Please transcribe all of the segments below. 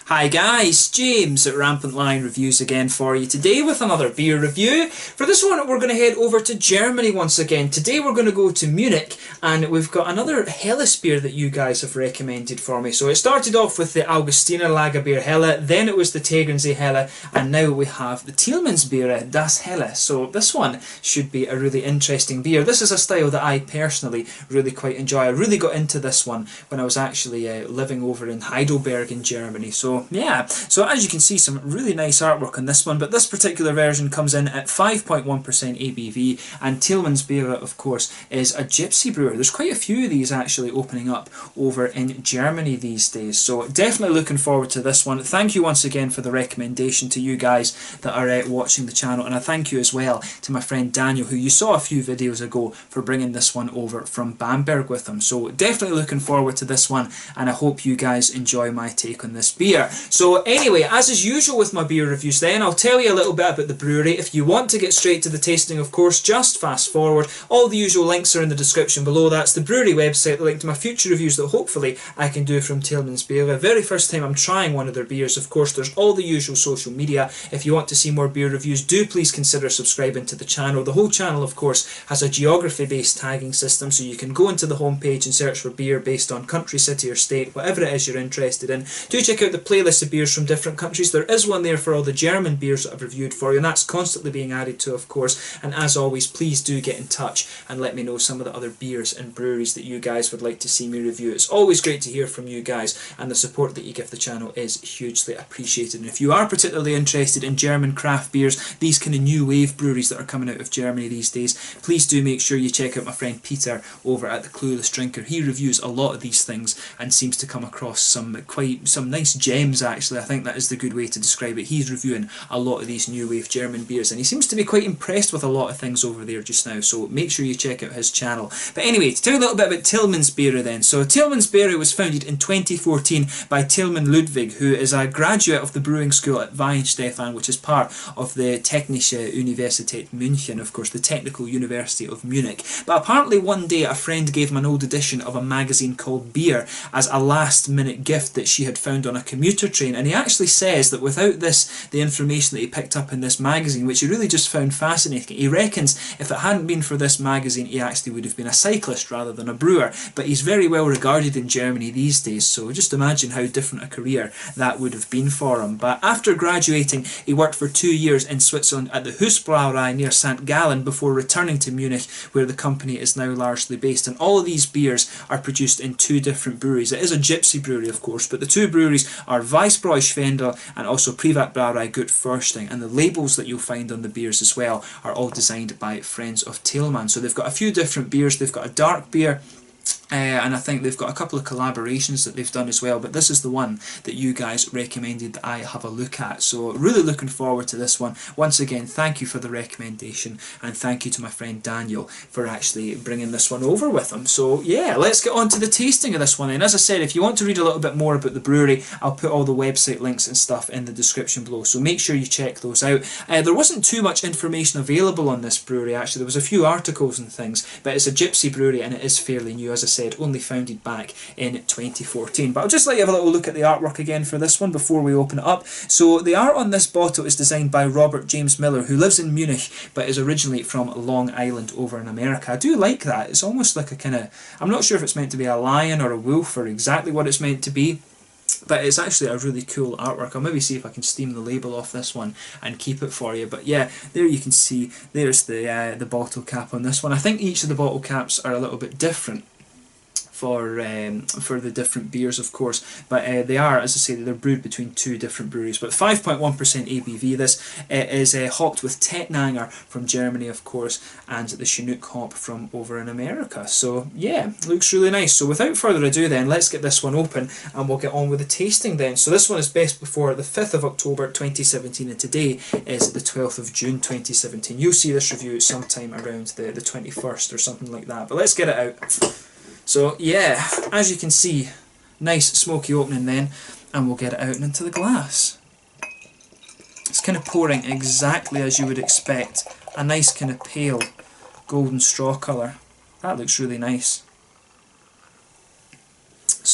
Hi guys, James at RampantLionReviews again for you today with another beer review. For this one we're going to head over to Germany once again. Today we're going to go to Munich and we've got another Helle beer that you guys have recommended for me. So it started off with the Augustiner Lager beer Helle, then it was the Tegernsee Helle, and now we have the Tilmans Biere Das Helle. So this one should be a really interesting beer. This is a style that I personally really quite enjoy. I really got into this one when I was actually living over in Heidelberg in Germany. So yeah, so as you can see, some really nice artwork on this one, but this particular version comes in at 5.1% ABV, and Tilmans Biere, of course, is a gypsy brewer. There's quite a few of these actually opening up over in Germany these days, so definitely looking forward to this one. Thank you once again for the recommendation to you guys that are watching the channel, and I thank you as well to my friend Daniel, who you saw a few videos ago, for bringing this one over from Bamberg with him. So definitely looking forward to this one, and I hope you guys enjoy my take on this beer. So anyway, as is usual with my beer reviews then, I'll tell you a little bit about the brewery. If you want to get straight to the tasting, of course, just fast forward. All the usual links are in the description below. That's the brewery website, the link to my future reviews that hopefully I can do from Tilmans Biere. The very first time I'm trying one of their beers. Of course, there's all the usual social media. If you want to see more beer reviews, do please consider subscribing to the channel. The whole channel, of course, has a geography-based tagging system, so you can go into the homepage and search for beer based on country, city or state, whatever it is you're interested in. Do check out the playlist of beers from different countries. There is one there for all the German beers that I've reviewed for you, and that's constantly being added to, of course. And as always, please do get in touch and let me know some of the other beers and breweries that you guys would like to see me review. It's always great to hear from you guys, and the support that you give the channel is hugely appreciated. And if you are particularly interested in German craft beers, these kind of new wave breweries that are coming out of Germany these days, please do make sure you check out my friend Peter over at the Clueless Drinker. He reviews a lot of these things and seems to come across some nice gems actually. I think that is the good way to describe it. He's reviewing a lot of these new wave German beers, and he seems to be quite impressed with a lot of things over there just now, so make sure you check out his channel. But anyway, to tell you a little bit about Tilmans Biere then. So Tilmans Biere was founded in 2014 by Tilman Ludwig, who is a graduate of the brewing school at Weihenstephan, which is part of the Technische Universität München, of course, the Technical University of Munich. But apparently one day a friend gave him an old edition of a magazine called Beer as a last minute gift that she had found on a commuter train, and he actually says that without this, the information that he picked up in this magazine, which he really just found fascinating, he reckons if it hadn't been for this magazine he actually would have been a cyclist rather than a brewer. But he's very well regarded in Germany these days, so just imagine how different a career that would have been for him. But after graduating, he worked for 2 years in Switzerland at the Husbrauerei near St. Gallen before returning to Munich, where the company is now largely based. And all of these beers are produced in 2 different breweries. It is a gypsy brewery, of course, but the 2 breweries are Weissbräu Schwendel and also Privatbrauerei Gut Fürsting, and the labels that you'll find on the beers as well are all designed by friends of Tilman. So they've got a few different beers. They've got a dark beer, and I think they've got a couple of collaborations that they've done as well, but this is the one that you guys recommended that I have a look at, so really looking forward to this one. Once again, thank you for the recommendation, and thank you to my friend Daniel for actually bringing this one over with him. So yeah, let's get on to the tasting of this one. And as I said, if you want to read a little bit more about the brewery, I'll put all the website links and stuff in the description below, so make sure you check those out. There wasn't too much information available on this brewery actually. There was a few articles and things, but it's a gypsy brewery and it is fairly new. As I said, only founded back in 2014. But I'll just let you have a little look at the artwork again for this one before we open it up. So the art on this bottle is designed by Robert James Miller, who lives in Munich but is originally from Long Island over in America. I do like that. It's almost like a kind of, I'm not sure if it's meant to be a lion or a wolf or exactly what it's meant to be, but it's actually a really cool artwork. I'll maybe see if I can steam the label off this one and keep it for you. But yeah, there you can see, there's the bottle cap on this one. I think each of the bottle caps are a little bit different for the different beers, of course, but they are, as I say, they're brewed between 2 different breweries. But 5.1% ABV. This is hopped with Tettnanger from Germany, of course, and the Chinook hop from over in America. So yeah, looks really nice. So without further ado then, let's get this one open and we'll get on with the tasting then. So this one is best before the 5th of October 2017, and today is the 12th of June 2017. You'll see this review sometime around the 21st or something like that, but let's get it out. So yeah, as you can see, nice smoky opening then, and we'll get it out and into the glass. It's kind of pouring exactly as you would expect, a nice kind of pale golden straw colour. That looks really nice.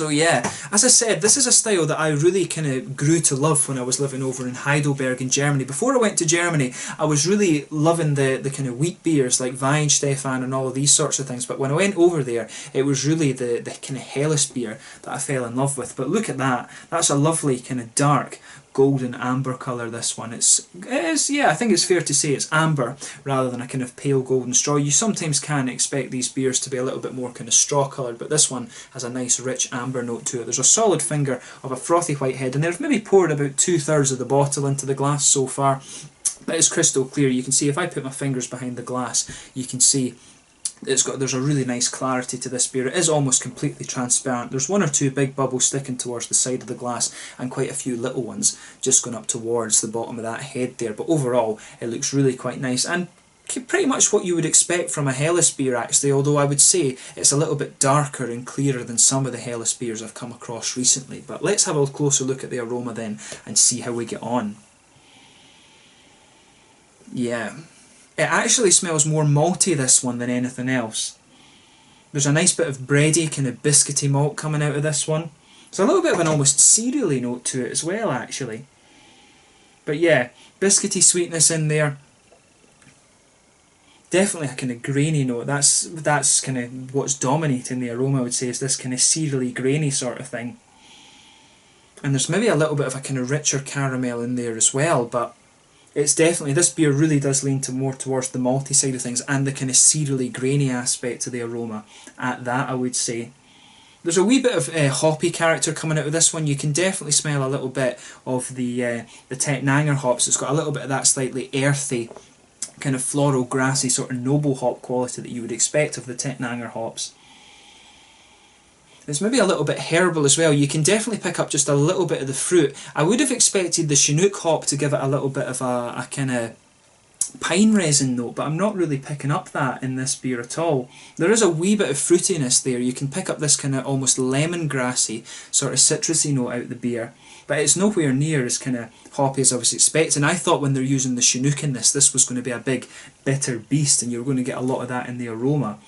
So yeah, as I said, this is a style that I really kind of grew to love when I was living over in Heidelberg in Germany. Before I went to Germany, I was really loving the kind of wheat beers like Weihenstephan and all of these sorts of things. But when I went over there, it was really the kind of Helles beer that I fell in love with. But look at that. That's a lovely kind of dark golden amber colour, this one. It is, yeah, I think it's fair to say it's amber rather than a kind of pale golden straw. You sometimes can expect these beers to be a little bit more kind of straw coloured, but this one has a nice rich amber note to it. There's a solid finger of a frothy white head, and they've maybe poured about 2/3 of the bottle into the glass so far, but it's crystal clear. You can see if I put my fingers behind the glass, you can see there's a really nice clarity to this beer. It is almost completely transparent. There's one or two big bubbles sticking towards the side of the glass and quite a few little ones just going up towards the bottom of that head there, but overall it looks really quite nice and pretty much what you would expect from a Helles beer actually, although I would say it's a little bit darker and clearer than some of the Helles beers I've come across recently. But let's have a closer look at the aroma then and see how we get on. Yeah. It actually smells more malty, this one, than anything else. There's a nice bit of bready, kind of biscuity malt coming out of this one. There's a little bit of an almost cereally note to it as well, actually. But yeah, biscuity sweetness in there. Definitely a kind of grainy note. That's kind of what's dominating the aroma, I would say, is this kind of cereally, grainy sort of thing. And there's maybe a little bit of a kind of richer caramel in there as well, but it's definitely, this beer really does lean more towards the malty side of things and the kind of cereally, grainy aspect to the aroma at that, I would say. There's a wee bit of hoppy character coming out of this one. You can definitely smell a little bit of the Tettnanger hops. It's got a little bit of that slightly earthy, kind of floral, grassy, sort of noble hop quality that you would expect of the Tettnanger hops. It's maybe a little bit herbal as well. You can definitely pick up just a little bit of the fruit. I would have expected the Chinook hop to give it a little bit of a kind of pine resin note, but I'm not really picking up that in this beer at all. There is a wee bit of fruitiness there. You can pick up this kind of almost lemongrassy, sort of citrusy note out of the beer, but it's nowhere near as kind of hoppy as I was expecting. I thought when they're using the Chinook in this was going to be a big bitter beast and you're going to get a lot of that in the aroma.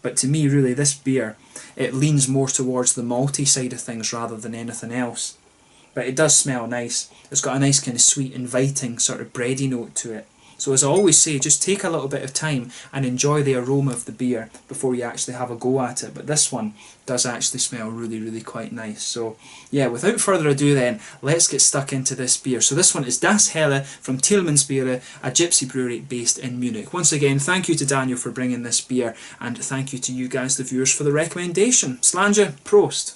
But to me, really, this beer, it leans more towards the malty side of things rather than anything else. But it does smell nice. It's got a nice kind of sweet, inviting sort of bready note to it. So as I always say, just take a little bit of time and enjoy the aroma of the beer before you actually have a go at it. But this one does actually smell really, really quite nice. So yeah, without further ado then, let's get stuck into this beer. So this one is Das Helle from Tilmans Biere, a gypsy brewery based in Munich. Once again, thank you to Daniel for bringing this beer, and thank you to you guys, the viewers, for the recommendation. Slanja, Prost!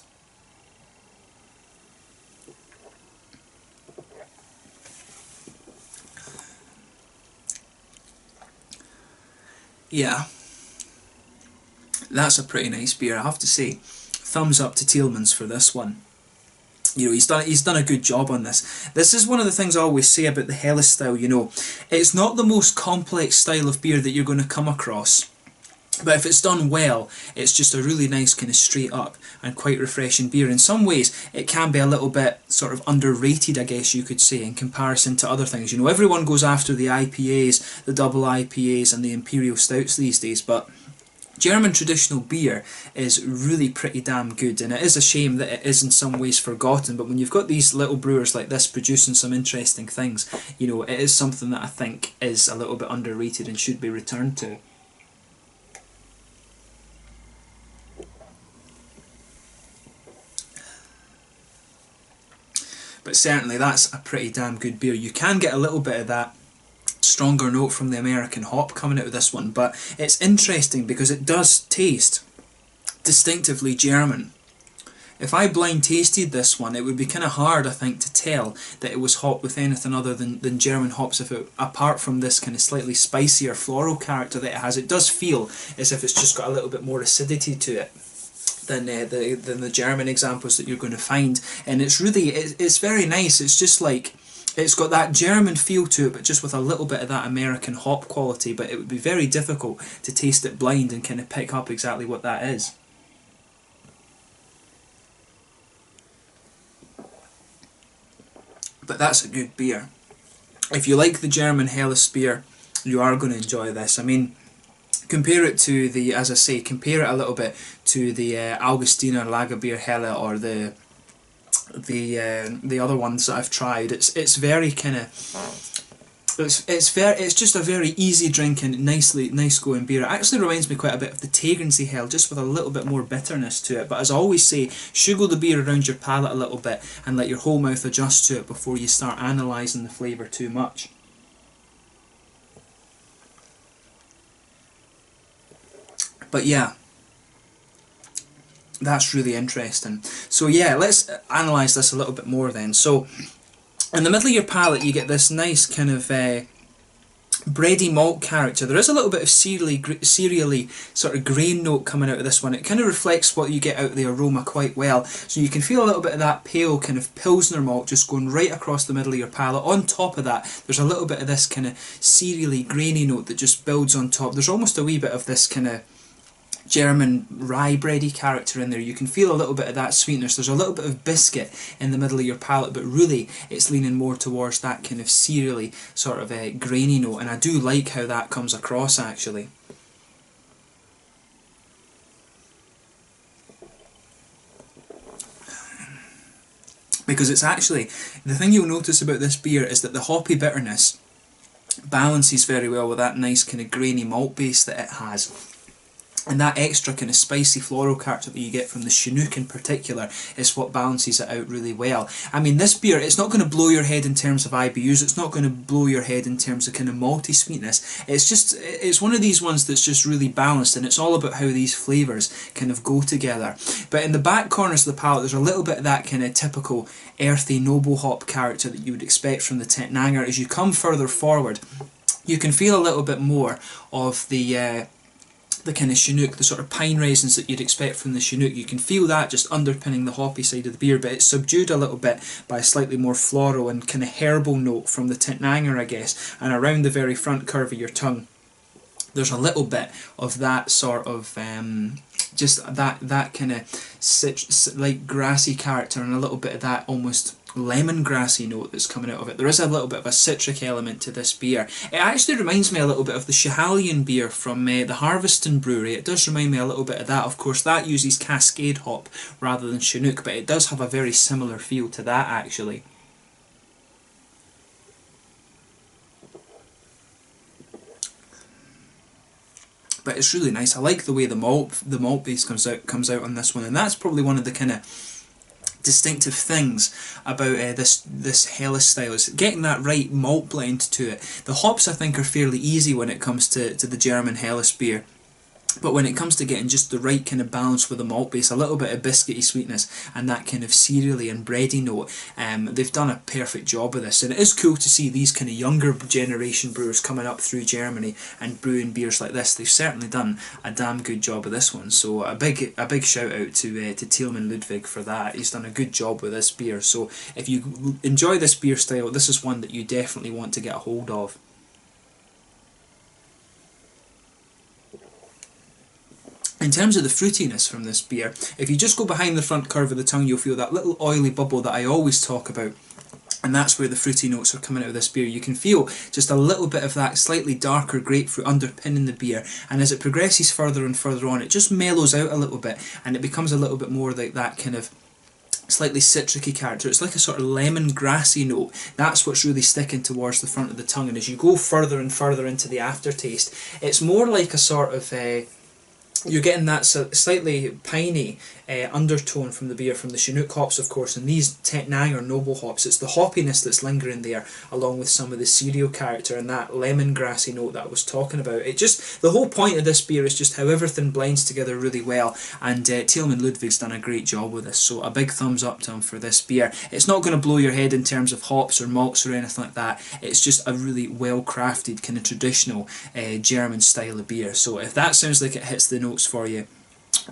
Yeah, that's a pretty nice beer, I have to say. Thumbs up to Tilmans for this one. You know, he's done a good job on this. This is one of the things I always say about the Helle style, you know. It's not the most complex style of beer that you're going to come across. But if it's done well, it's just a really nice kind of straight up and quite refreshing beer. In some ways, it can be a little bit sort of underrated, I guess you could say, in comparison to other things. You know, everyone goes after the IPAs, the double IPAs and the imperial stouts these days, but German traditional beer is really pretty damn good, and it is a shame that it is in some ways forgotten. But when you've got these little brewers like this producing some interesting things, you know, it is something that I think is a little bit underrated and should be returned to. But certainly that's a pretty damn good beer. You can get a little bit of that stronger note from the American hop coming out of this one, but it's interesting because it does taste distinctively German. If I blind tasted this one, it would be kind of hard, I think, to tell that it was hopped with anything other than German hops, apart from this kind of slightly spicier floral character that it has. It does feel as if it's just got a little bit more acidity to it than the German examples that you're going to find, and it's very nice. It's just like, it's got that German feel to it, but just with a little bit of that American hop quality. But it would be very difficult to taste it blind and kind of pick up exactly what that is. But that's a good beer. If you like the German Helles beer, you are going to enjoy this. I mean, compare it to the, as I say, compare it a little bit to the Augustiner Lagerbier Helle, or the other ones that I've tried. It's very kind of, it's just a very easy drinking, nice going beer. It actually reminds me quite a bit of the Tegernsee Helle, just with a little bit more bitterness to it. But as I always say, sugar the beer around your palate a little bit and let your whole mouth adjust to it before you start analysing the flavour too much. But yeah, that's really interesting. So yeah, let's analyse this a little bit more then. So in the middle of your palate you get this nice kind of bready malt character. There is a little bit of cereally sort of grain note coming out of this one. It kind of reflects what you get out of the aroma quite well. So you can feel a little bit of that pale kind of Pilsner malt just going right across the middle of your palate. On top of that, there's a little bit of this kind of cereally grainy note that just builds on top. There's almost a wee bit of this kind of German rye bready character in there. You can feel a little bit of that sweetness. There's a little bit of biscuit in the middle of your palate, but really it's leaning more towards that kind of cereally sort of a grainy note, and I do like how that comes across actually. Because it's actually, the thing you'll notice about this beer is that the hoppy bitterness balances very well with that nice kind of grainy malt base that it has. And that extra kind of spicy floral character that you get from the Chinook in particular is what balances it out really well. I mean, this beer, it's not going to blow your head in terms of IBUs, it's not going to blow your head in terms of kind of malty sweetness. It's one of these ones that's just really balanced, and it's all about how these flavours kind of go together. But in the back corners of the palate, there's a little bit of that kind of typical earthy noble hop character that you would expect from the Tettnanger. As you come further forward, you can feel a little bit more of the kind of Chinook, the sort of pine raisins that you'd expect from the Chinook. You can feel that just underpinning the hoppy side of the beer, but it's subdued a little bit by a slightly more floral and kind of herbal note from the Tettnanger, I guess. And around the very front curve of your tongue, there's a little bit of that sort of just that kind of like grassy character, and a little bit of that almost lemongrassy note that's coming out of it. There is a little bit of a citric element to this beer. It actually reminds me a little bit of the Schiehallion beer from the Harveston brewery. It does remind me a little bit of that. Of course, that uses Cascade hop rather than Chinook, but it does have a very similar feel to that actually. But it's really nice. I like the way the malt base comes out on this one, and that's probably one of the kind of distinctive things about this Helle style, is getting that right malt blend to it. The hops I think are fairly easy when it comes to the German Helle beer, but when it comes to getting just the right kind of balance with the malt base, a little bit of biscuity sweetness and that kind of cereally and bready note, they've done a perfect job with this. And it is cool to see these kind of younger generation brewers coming up through Germany and brewing beers like this. They've certainly done a damn good job with this one. So a big shout out to Tilman Ludwig for that. He's done a good job with this beer. So if you enjoy this beer style, this is one that you definitely want to get a hold of. In terms of the fruitiness from this beer, if you just go behind the front curve of the tongue, you'll feel that little oily bubble that I always talk about, and that's where the fruity notes are coming out of this beer. You can feel just a little bit of that slightly darker grapefruit underpinning the beer, and as it progresses further and further on, it just mellows out a little bit, and it becomes a little bit more like that kind of slightly citricy character. It's like a sort of lemongrassy note. That's what's really sticking towards the front of the tongue, and as you go further and further into the aftertaste, it's more like a sort of you're getting that slightly piney undertone from the beer, from the Chinook hops of course, and these Tettnanger noble hops. It's the hoppiness that's lingering there, along with some of the cereal character and that lemongrassy note that I was talking about. It just, the whole point of this beer is just how everything blends together really well, and Tilman Ludwig's done a great job with this, so a big thumbs up to him for this beer. It's not going to blow your head in terms of hops or malts or anything like that. It's just a really well crafted kind of traditional German style of beer. So if that sounds like it hits the notes for you,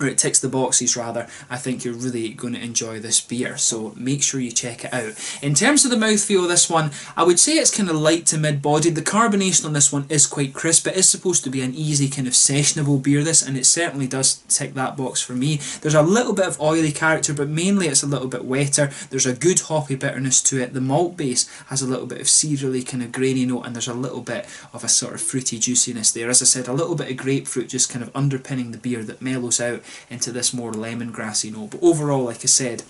or it ticks the boxes rather, I think you're really going to enjoy this beer, so make sure you check it out. In terms of the mouthfeel of this one, I would say it's kind of light to mid-bodied. The carbonation on this one is quite crisp. It is supposed to be an easy kind of sessionable beer, this, and it certainly does tick that box for me. There's a little bit of oily character, but mainly it's a little bit wetter. There's a good hoppy bitterness to it. The malt base has a little bit of cereally kind of grainy note, and there's a little bit of a sort of fruity juiciness there. As I said, a little bit of grapefruit just kind of underpinning the beer that mellows out into this more lemongrassy note. But overall, like I said,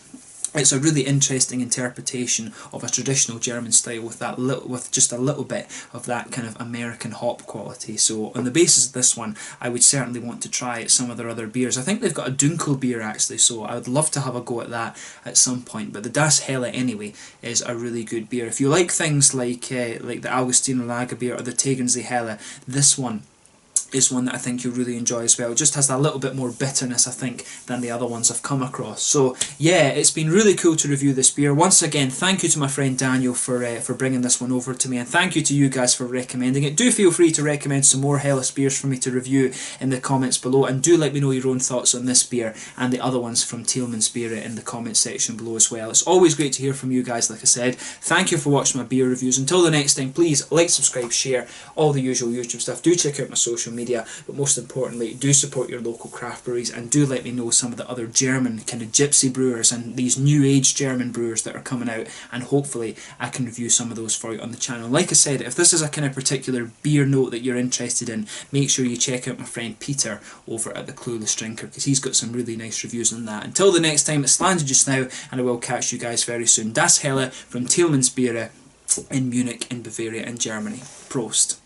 it's a really interesting interpretation of a traditional German style with just a little bit of that kind of American hop quality. So on the basis of this one, I would certainly want to try some of their other beers. I think they've got a Dunkel beer actually, so I would love to have a go at that at some point. But the Das Helle anyway is a really good beer. If you like things like the Augustiner Lager beer or the Tegernsee Helle, this one is one that I think you'll really enjoy as well. It just has that little bit more bitterness, I think, than the other ones I've come across. So yeah, it's been really cool to review this beer. Once again, thank you to my friend Daniel for bringing this one over to me, and thank you to you guys for recommending it. Do feel free to recommend some more Helles beers for me to review in the comments below, and do let me know your own thoughts on this beer and the other ones from Tilmans Biere in the comments section below as well. It's always great to hear from you guys, like I said. Thank you for watching my beer reviews. Until the next time, please like, subscribe, share, all the usual YouTube stuff. Do check out my social media, but most importantly, do support your local craft breweries, and do let me know some of the other German kind of gypsy brewers and these new age German brewers that are coming out, and hopefully I can review some of those for you on the channel. Like I said, if this is a kind of particular beer note that you're interested in, make sure you check out my friend Peter over at the Clueless Drinker, because he's got some really nice reviews on that. Until the next time, it's landed just now, and I will catch you guys very soon. Das Helle from Tilmans Biere in Munich in Bavaria in Germany. Prost.